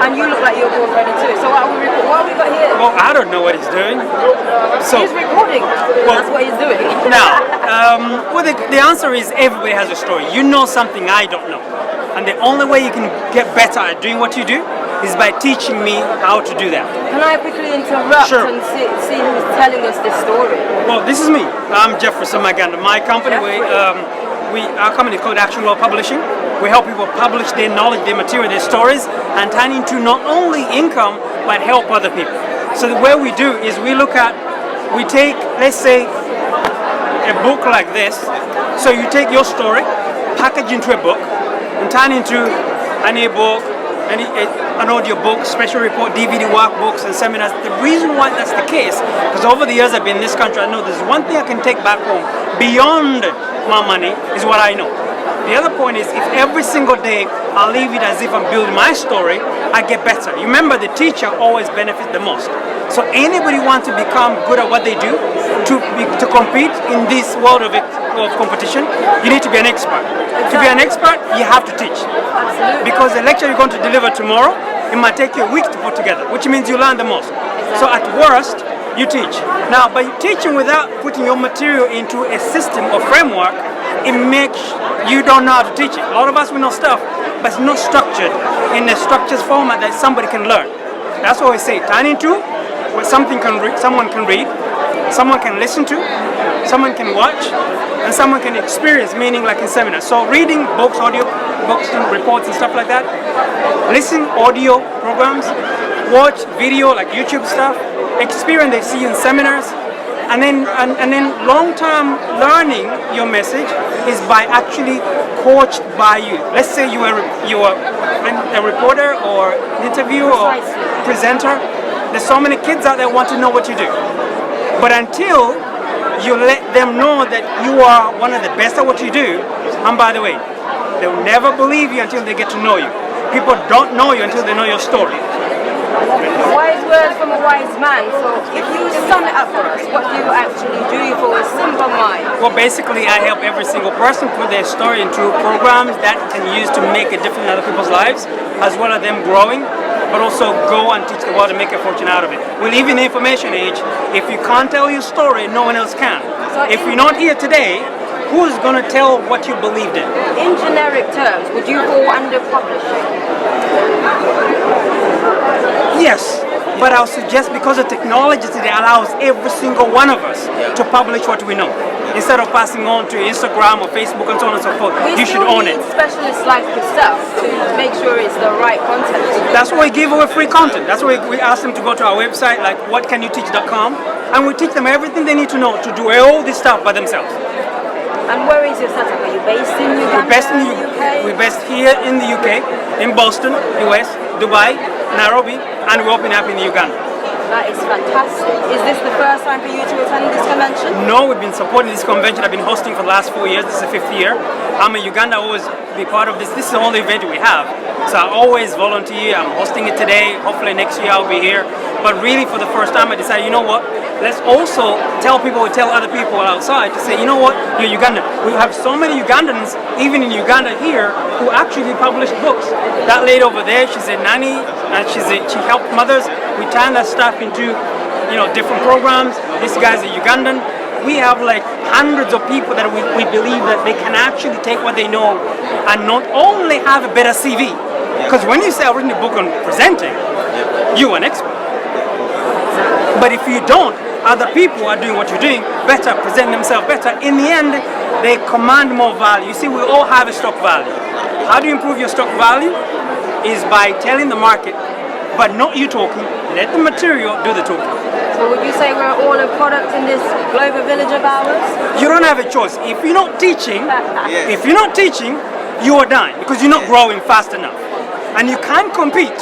And you look like you're born ready too. So what have we got here? Well, I don't know what he's doing. So he's recording. Well, that's what he's doing. Now, well, the answer is everybody has a story. You know something I don't know. And the only way you can get better at doing what you do is by teaching me how to do that. Can I quickly interrupt and see who's telling us this story? Well, this is me. I'm Ssemaganda. My company, our company is called Action World Publishing. We help people publish their knowledge, their material, their stories, and turn into not only income, but help other people. So the way we do is we take, let's say, a book like this. So you take your story, package into a book, and turn into an e-book, an audio book, special report, DVD workbooks, and seminars. The reason why that's the case, because over the years I've been in this country, I know there's one thing I can take back home beyond my money is what I know. The other point is, if every single day I leave it as if I'm building my story, I get better. You remember, the teacher always benefits the most. So anybody wants to become good at what they do, to compete in this world of competition, you need to be an expert. To be an expert, you have to teach. Absolutely. Because the lecture you're going to deliver tomorrow, it might take you a week to put together, which means you learn the most. So at worst, you teach. Now, by teaching without putting your material into a system or framework, it makes you don't know how to teach it. A lot of us, we know stuff, but it's not structured in a structured format that somebody can learn. That's what we say, turn into what someone can read, someone can listen to, someone can watch, and someone can experience, meaning like in seminars. So reading books, audio books, and reports and stuff like that, listen audio programs, watch video like YouTube stuff, experience they see in seminars, and then long-term learning your message is by actually coached by you. Let's say you are a reporter or interviewer or presenter. There's so many kids out there want to know what you do, but until you let them know that you are one of the best at what you do, and by the way, they'll never believe you until they get to know you. People don't know you until they know your story. Wise words from a wise man. So if you sum it up for us, what do you actually do for a simple mind? Well, basically, I help every single person put their story into programs that can use to make a difference in other people's lives, as well as them growing, but also go and teach the world and make a fortune out of it. We live in the information age. If you can't tell your story, no one else can. So if you're not here today, who's going to tell what you believed in? In generic terms, would you fall under publishing? Yes, but I'll suggest, because the technology today allows every single one of us to publish what we know. Instead of passing on to Instagram or Facebook and so on and so forth, you should own it. Specialists like yourself to make sure it's the right content. That's why we give away free content. That's why we ask them to go to our website, like whatcanyouteach.com, and we teach them everything they need to know to do all this stuff by themselves. And where is your setup? Are you based in Uganda? We're based in the UK. We're based here in the UK, in Boston, US, Dubai, Nairobi, and we're opening up in Uganda. That is fantastic. Is this the first time for you to attend this convention? No, we've been supporting this convention. I've been hosting for the last 4 years. This is the 5th year. I'm in Uganda, I always be part of this. This is the only event we have. So I always volunteer. I'm hosting it today. Hopefully next year I'll be here. But really, for the first time, I decided, you know what? Let's also tell other people outside to say, you know what? You're Ugandan. We have so many Ugandans, even in Uganda here, who actually publish books. That lady over there, she's a nanny, and she helped mothers. We turn that stuff into, different programs. This guy's a Ugandan. We have like hundreds of people that we believe that they can actually take what they know and not only have a better CV. Because when you say I've written a book on presenting, you're an expert. But if you don't, other people are doing what you're doing better, present themselves better. In the end, they command more value. You see, we all have a stock value. How do you improve your stock value? Is by telling the market, but not you talking. Let the material do the talking. So would you say we're all a product in this global village of ours? You don't have a choice. If you're not teaching, you are dying because you're not growing fast enough. And you can't compete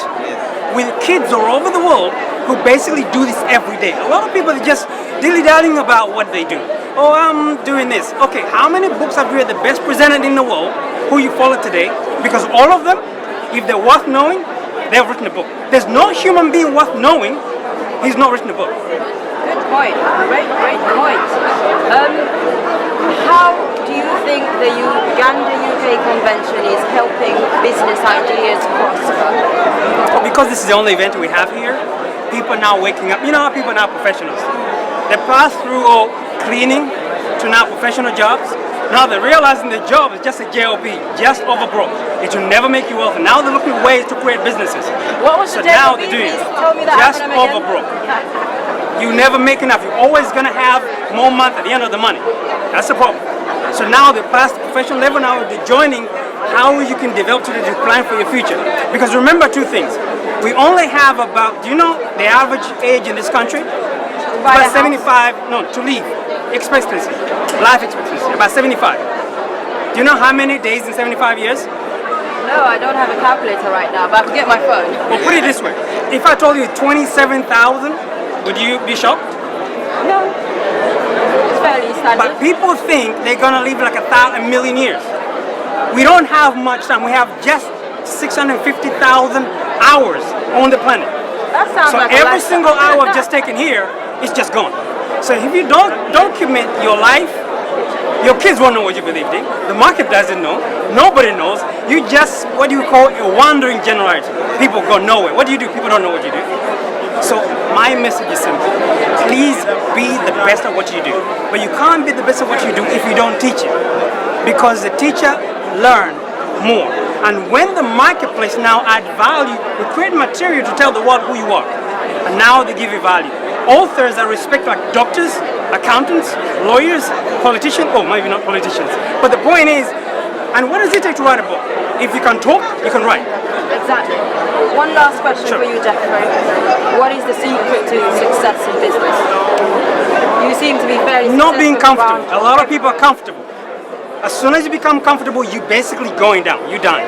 with kids all over the world who basically do this every day. A lot of people are just dilly-dallying about what they do. Oh, I'm doing this. Okay, how many books have you read the best presented in the world who you follow today? Because all of them, if they're worth knowing, they've written a book. There's no human being worth knowing who's not written a book. Good point. Great point. How do you think the Ugandan UK convention is helping business ideas prosper? Well, because this is the only event we have here, people are now waking up. You know how people are now professionals. They pass through all cleaning to now professional jobs. Now they're realizing the job is just a JOB, just overbroke. It will never make you wealthy. Now they're looking for ways to create businesses. What was the now JOB? they're doing Please tell me that just acronym again. overbroke. You never make enough. You're always going to have more month at the end of the money. That's the problem. So now they're past the professional level. Now they're joining how you can develop to plan for your future. Because remember two things. We only have about, do you know the average age in this country? About 75, no, to leave. Expectancy, life expectancy, about 75. Do you know how many days in 75 years? No, I don't have a calculator right now, but I can get my phone. Well, put it this way. If I told you 27,000, would you be shocked? No. It's fairly standard. But people think they're going to live like a million years. We don't have much time. We have just 650,000 hours on the planet. That sounds like every single hour I've just taken here is just gone. So if you don't commit your life, your kids won't know what you believed in. The market doesn't know. Nobody knows. You just, what do you call, a wandering generation. People go nowhere. What do? People don't know what you do. So my message is simple. Please be the best at what you do. But you can't be the best at what you do if you don't teach it. Because the teacher learns more. And when the marketplace now add value, we create material to tell the world who you are. And now they give you value. Authors are respected like doctors, accountants, lawyers, politicians, maybe not politicians. But the point is, and what does it take to write a book? If you can talk, you can write. Exactly. One last question for you, Jeffrey. What is the secret to success in business? You seem to be very not being comfortable. A lot of people are comfortable. As soon as you become comfortable, you're basically going down. You're dying.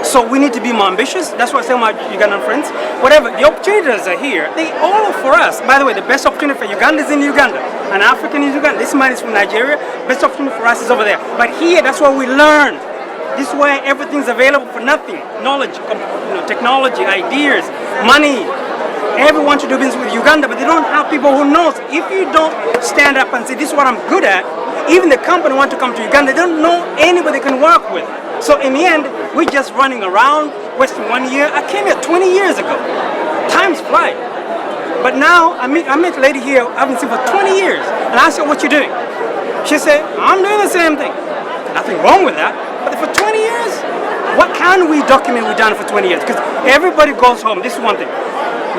So we need to be more ambitious. That's what I tell my Ugandan friends. Whatever, the opportunities are here. They all are for us. By the way, the best opportunity for Uganda is in Uganda. An African is Uganda. This man is from Nigeria. Best opportunity for us is over there. But here, that's where we learn. This is where everything's available for nothing. Knowledge, technology, ideas, money. Everyone to do business with Uganda, but they don't have people who knows. If you don't stand up and say, this is what I'm good at, even the company want to come to Uganda, they don't know anybody they can work with. So in the end, we're just running around, wasting 1 year. I came here 20 years ago. Time's fly. But now, I met a lady here I haven't seen for 20 years. And I asked her, what you doing? She said, I'm doing the same thing. Nothing wrong with that. But for 20 years, what can we document we've done for 20 years? Because everybody goes home. This is one thing.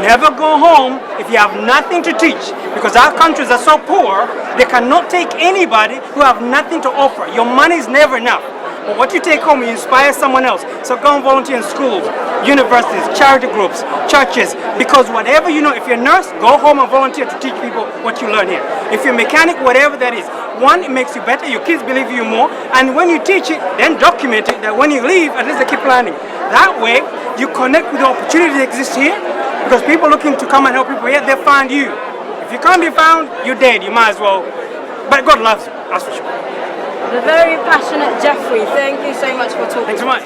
Never go home if you have nothing to teach. Because our countries are so poor, they cannot take anybody who have nothing to offer. Your money is never enough. But what you take home, you inspire someone else. So go and volunteer in schools, universities, charity groups, churches. Because whatever you know, if you're a nurse, go home and volunteer to teach people what you learn here. If you're a mechanic, whatever that is. One, it makes you better, your kids believe you more. And when you teach it, then document it, that when you leave, at least they keep learning. That way, you connect with the opportunity that exists here. Because people looking to come and help people here, they find you. If you can't be found, you're dead. You might as well. But God loves you, that's for sure. The very passionate Jeffrey, thank you so much for talking. Thanks so much.